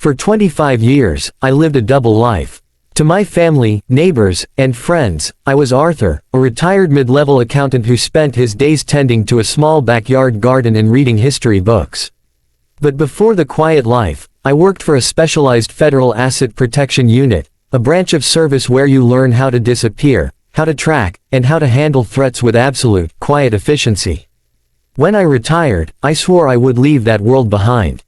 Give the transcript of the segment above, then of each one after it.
For 25 years, I lived a double life. To my family, neighbors, and friends, I was Arthur, a retired mid-level accountant who spent his days tending to a small backyard garden and reading history books. But before the quiet life, I worked for a specialized federal asset protection unit, a branch of service where you learn how to disappear, how to track, and how to handle threats with absolute, quiet efficiency. When I retired, I swore I would leave that world behind.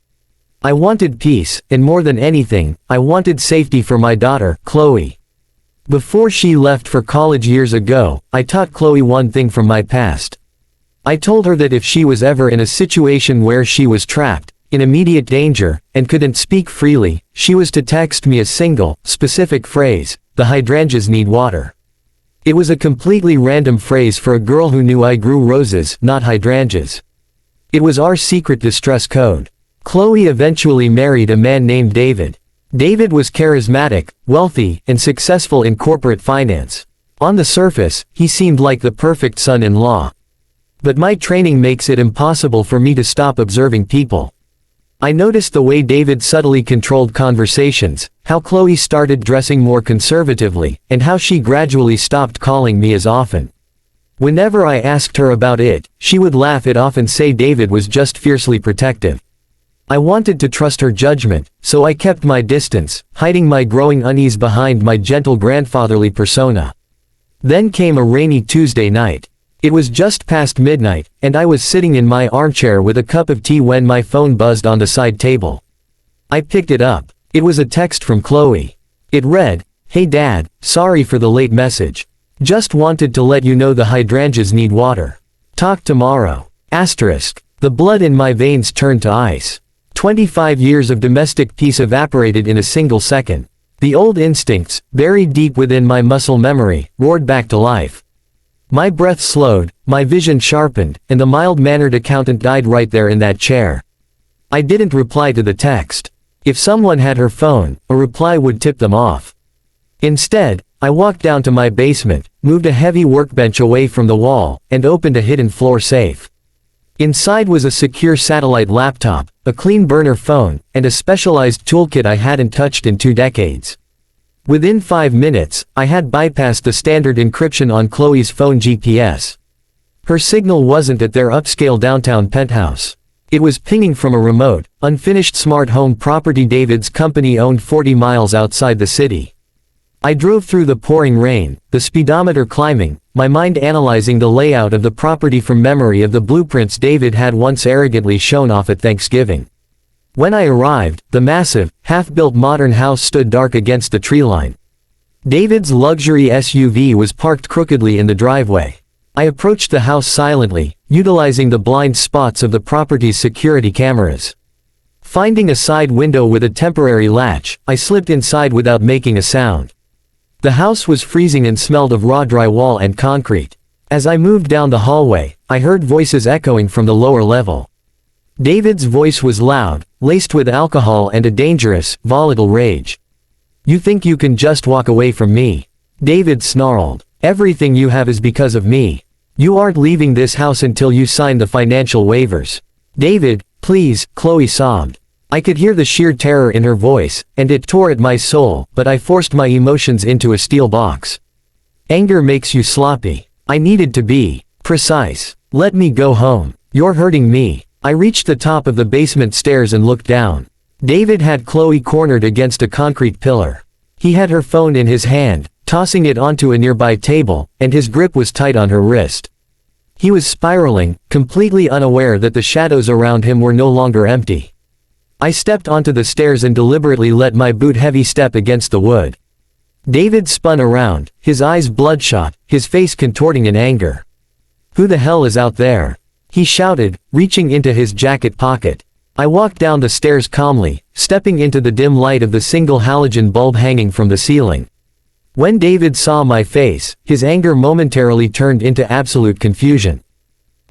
I wanted peace, and more than anything, I wanted safety for my daughter, Chloe. Before she left for college years ago, I taught Chloe one thing from my past. I told her that if she was ever in a situation where she was trapped, in immediate danger, and couldn't speak freely, she was to text me a single, specific phrase: "The hydrangeas need water." It was a completely random phrase for a girl who knew I grew roses, not hydrangeas. It was our secret distress code. Chloe eventually married a man named David. David was charismatic, wealthy, and successful in corporate finance. On the surface, he seemed like the perfect son-in-law. But my training makes it impossible for me to stop observing people. I noticed the way David subtly controlled conversations, how Chloe started dressing more conservatively, and how she gradually stopped calling me as often. Whenever I asked her about it, she would laugh it off and say David was just fiercely protective. I wanted to trust her judgment, so I kept my distance, hiding my growing unease behind my gentle grandfatherly persona. Then came a rainy Tuesday night. It was just past midnight, and I was sitting in my armchair with a cup of tea when my phone buzzed on the side table. I picked it up. It was a text from Chloe. It read, "Hey Dad, sorry for the late message. Just wanted to let you know the hydrangeas need water. Talk tomorrow." Asterisk. The blood in my veins turned to ice. 25 years of domestic peace evaporated in a single second. The old instincts, buried deep within my muscle memory, roared back to life. My breath slowed, my vision sharpened, and the mild-mannered accountant died right there in that chair. I didn't reply to the text. If someone had her phone, a reply would tip them off. Instead, I walked down to my basement, moved a heavy workbench away from the wall, and opened a hidden floor safe. Inside was a secure satellite laptop, a clean burner phone, and a specialized toolkit I hadn't touched in 2 decades. Within 5 minutes, I had bypassed the standard encryption on Chloe's phone GPS. Her signal wasn't at their upscale downtown penthouse. It was pinging from a remote, unfinished smart home property David's company owned 40 miles outside the city. I drove through the pouring rain, the speedometer climbing, my mind analyzing the layout of the property from memory of the blueprints David had once arrogantly shown off at Thanksgiving. When I arrived, the massive, half-built modern house stood dark against the tree line. David's luxury SUV was parked crookedly in the driveway. I approached the house silently, utilizing the blind spots of the property's security cameras. Finding a side window with a temporary latch, I slipped inside without making a sound. The house was freezing and smelled of raw drywall and concrete. As I moved down the hallway, I heard voices echoing from the lower level. David's voice was loud, laced with alcohol and a dangerous, volatile rage. "You think you can just walk away from me?" David snarled. "Everything you have is because of me. You aren't leaving this house until you sign the financial waivers." "David, please," Chloe sobbed. I could hear the sheer terror in her voice, and it tore at my soul, but I forced my emotions into a steel box. "Anger makes you sloppy. I needed to be precise. Let me go home. You're hurting me." I reached the top of the basement stairs and looked down. David had Chloe cornered against a concrete pillar. He had her phone in his hand, tossing it onto a nearby table, and his grip was tight on her wrist. He was spiraling, completely unaware that the shadows around him were no longer empty. I stepped onto the stairs and deliberately let my boot heavy step against the wood. David spun around, his eyes bloodshot, his face contorting in anger. "Who the hell is out there?" he shouted, reaching into his jacket pocket. I walked down the stairs calmly, stepping into the dim light of the single halogen bulb hanging from the ceiling. When David saw my face, his anger momentarily turned into absolute confusion.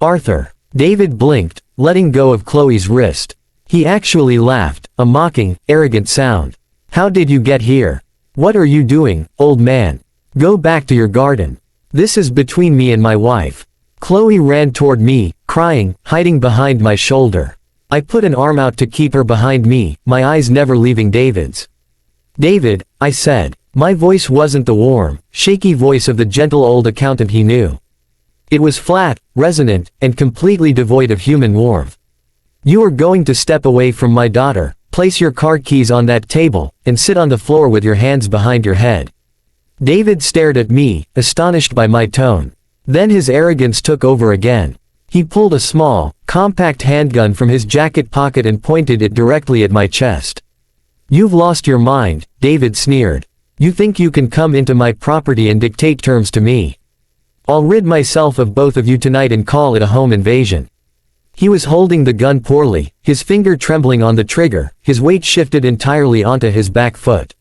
"Arthur." David blinked, letting go of Chloe's wrist. He actually laughed, a mocking, arrogant sound. "How did you get here? What are you doing, old man? Go back to your garden. This is between me and my wife." Chloe ran toward me, crying, hiding behind my shoulder. I put an arm out to keep her behind me, my eyes never leaving David's. "David," I said. My voice wasn't the warm, shaky voice of the gentle old accountant he knew. It was flat, resonant, and completely devoid of human warmth. "You are going to step away from my daughter, place your car keys on that table, and sit on the floor with your hands behind your head." David stared at me, astonished by my tone. Then his arrogance took over again. He pulled a small, compact handgun from his jacket pocket and pointed it directly at my chest. "You've lost your mind," David sneered. "You think you can come into my property and dictate terms to me? I'll rid myself of both of you tonight and call it a home invasion." He was holding the gun poorly, his finger trembling on the trigger, his weight shifted entirely onto his back foot.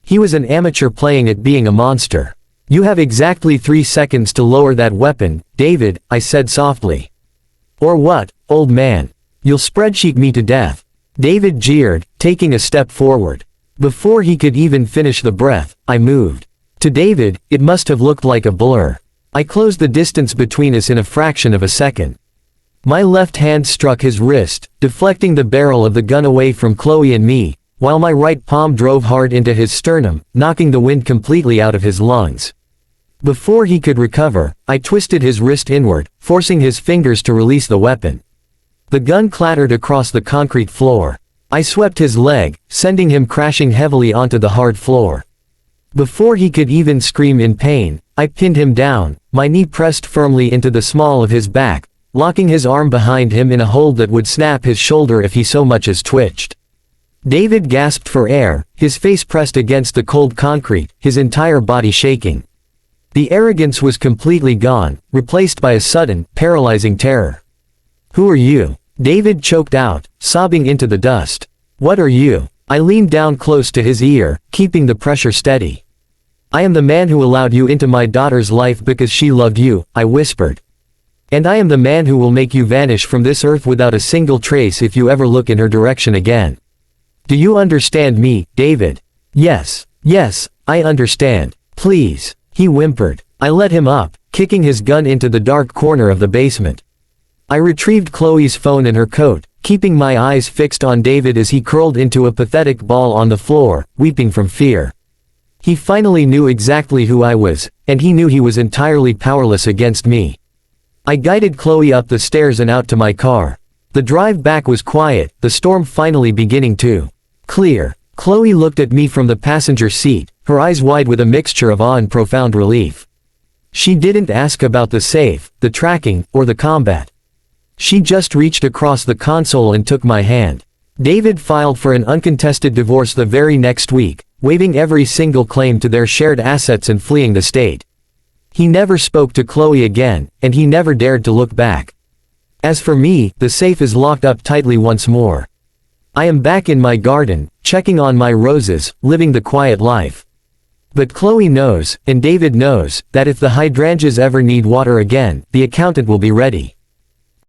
He was an amateur playing at being a monster. "You have exactly 3 seconds to lower that weapon, David," I said softly. "Or what, old man? You'll spreadsheet me to death." David jeered, taking a step forward. Before he could even finish the breath, I moved. To David, it must have looked like a blur. I closed the distance between us in a fraction of a second. My left hand struck his wrist, deflecting the barrel of the gun away from Chloe and me, while my right palm drove hard into his sternum, knocking the wind completely out of his lungs. Before he could recover, I twisted his wrist inward, forcing his fingers to release the weapon. The gun clattered across the concrete floor. I swept his leg, sending him crashing heavily onto the hard floor. Before he could even scream in pain, I pinned him down, my knee pressed firmly into the small of his back, locking his arm behind him in a hold that would snap his shoulder if he so much as twitched. David gasped for air, his face pressed against the cold concrete, his entire body shaking. The arrogance was completely gone, replaced by a sudden, paralyzing terror. "Who are you?" David choked out, sobbing into the dust. "What are you?" I leaned down close to his ear, keeping the pressure steady. "I am the man who allowed you into my daughter's life because she loved you," I whispered. "And I am the man who will make you vanish from this earth without a single trace if you ever look in her direction again. Do you understand me, David?" "Yes, yes, I understand. Please," he whimpered. I let him up, kicking his gun into the dark corner of the basement. I retrieved Chloe's phone and her coat, keeping my eyes fixed on David as he curled into a pathetic ball on the floor, weeping from fear. He finally knew exactly who I was, and he knew he was entirely powerless against me. I guided Chloe up the stairs and out to my car. The drive back was quiet, the storm finally beginning to clear. Chloe looked at me from the passenger seat, her eyes wide with a mixture of awe and profound relief. She didn't ask about the safe, the tracking, or the combat. She just reached across the console and took my hand. David filed for an uncontested divorce the very next week, waiving every single claim to their shared assets and fleeing the state. He never spoke to Chloe again, and he never dared to look back. As for me, the safe is locked up tightly once more. I am back in my garden, checking on my roses, living the quiet life. But Chloe knows, and David knows, that if the hydrangeas ever need water again, the accountant will be ready.